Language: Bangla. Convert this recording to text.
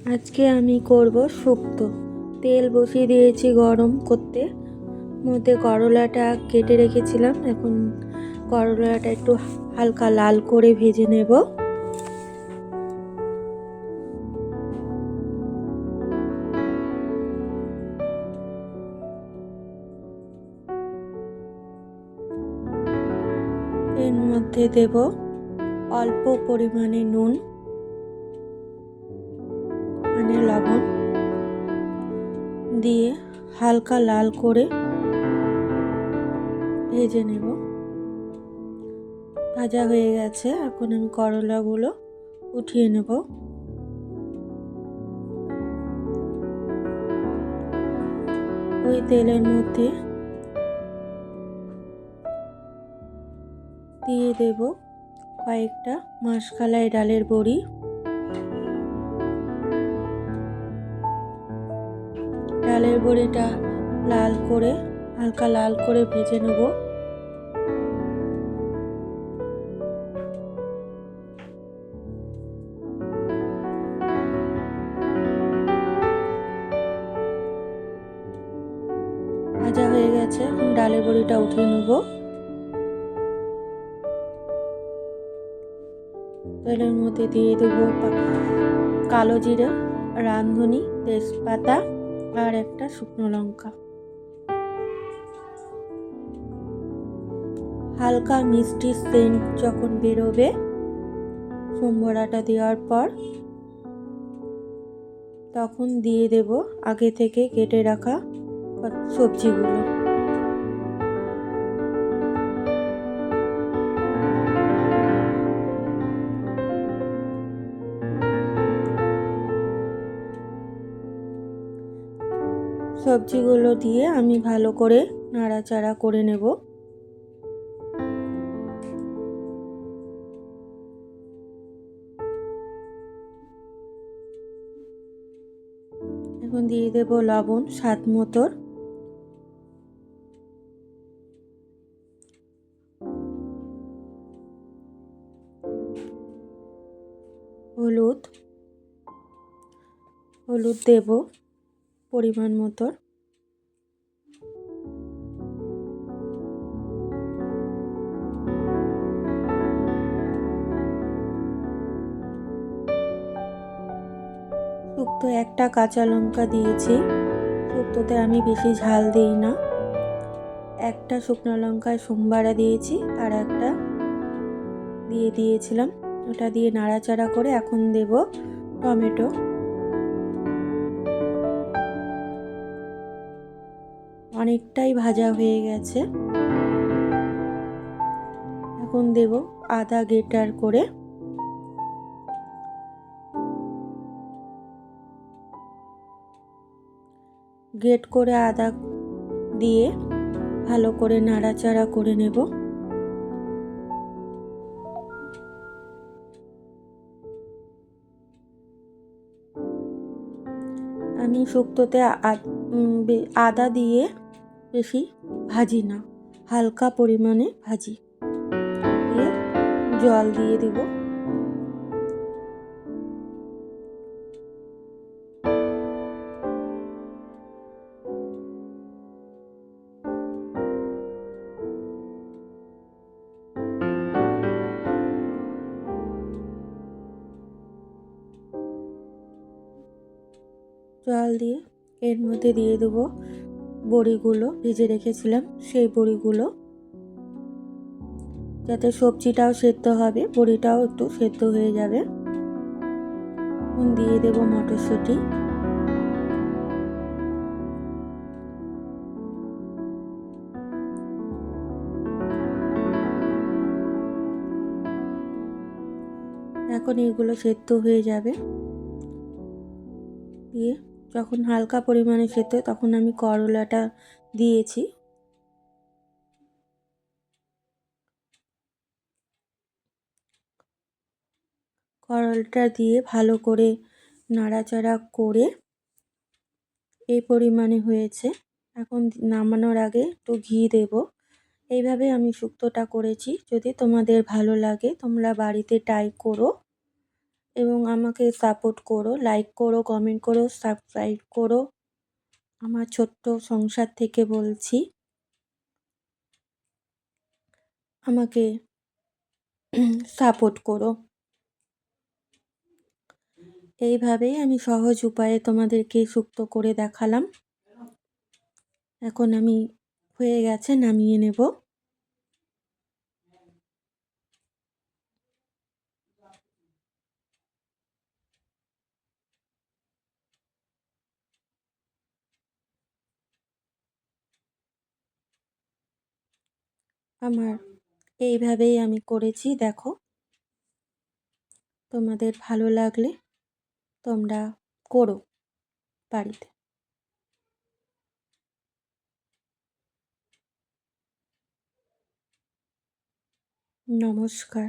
আজকে আমি করব শুক্তো। তেল বসিয়ে দিয়েছি গরম করতে, মধ্যে করলাটা কেটে রেখেছিলাম। এখন করলাটা একটু হালকা লাল করে ভেজে নেব। এর মধ্যে দেব অল্প পরিমাণে নুন, মানে লবণ দিয়ে হালকা লাল করে ভেজে নেব। ভাজা হয়ে গেছে, এখন আমি করলাগুলো উঠিয়ে নেব। ওই তেলের মধ্যে দিয়ে দেব কয়েকটা মাসকলাই ডালের বড়ি। ডালের বড়িটা হালকা লাল করে ভেজে নেব। ভাজা হয়ে গেছে, এখন ডালের বড়িটা উঠিয়ে নেব। তেলের মধ্যে দিয়ে দেবো কালো জিরে, রাঁধুনি, তেজপাতা আর একটা শুকনো লঙ্কা। হালকা মিষ্টি সেন্ট যখন বেরোবে সম্বরাটা দেওয়ার পর, তখন দিয়ে দেব আগে থেকে কেটে রাখা সবজিগুলো। সবজিগুলো দিয়ে আমি ভালো করে নাড়াচাড়া করে নেব। এখন দিয়ে দেব লবণ স্বাদ মতো, হলুদ দেব পরিমাণ মতো, শুক্তো একটা কাঁচা লঙ্কা দিয়েছি। শুক্তোতে আমি বেশি ঝাল দিই না। একটা শুকনো লঙ্কায় সোমবারা দিয়েছি আর একটা দিয়েছিলাম। ওটা দিয়ে নাড়াচাড়া করে এখন দেব টমেটো। অনেকটাই ভাজা হয়ে গেছে, এখন দেব আদা গ্রেটার করে। গ্রেট করে আদা দিয়ে ভালো করে নাড়াচাড়া করে নেব। আমি শুক্তোতে আদা দিয়ে বেশি ভাজি না, হালকা পরিমাণে ভাজি। দিয়ে জল দিয়ে দেব। জল দিয়ে এর মধ্যে দিয়ে দেবো বড়িগুলো ভেজে রেখেছিলাম, সেই বড়িগুলো, যাতে সবজিটাও সেদ্ধ হবে, বড়িটাও একটু সেদ্ধ হয়ে যাবে। এখন দিয়ে দেব মটরশুঁটি। এখন এগুলো সেদ্ধ হয়ে যাবে। দিয়ে যখন হালকা পরিমাণে সেদ্ধ, তখন আমি করলাটা দিয়েছি। করলাটা দিয়ে ভালো করে নাড়াচাড়া করে এই পরিমাণে হয়েছে। এখন নামানোর আগে একটু ঘি দেব। এইভাবে আমি শুক্তোটা করেছি। যদি তোমাদের ভালো লাগে তোমরা বাড়িতে ট্রাই করো। এবং আমাকে সাপোর্ট করো, লাইক করো, কমেন্ট করো, সাবস্ক্রাইব করো। আমার ছোট্ট সংসার থেকে বলছি, আমাকে সাপোর্ট করো। এইভাবেই আমি সহজ উপায়ে তোমাদেরকে শুক্তো করে দেখালাম। এখন আমি হয়ে গেছে, নামিয়ে নেব। আমার এইভাবেই আমি করেছি, দেখো। তোমাদের ভালো লাগলে তোমরা করো বাড়িতে। নমস্কার।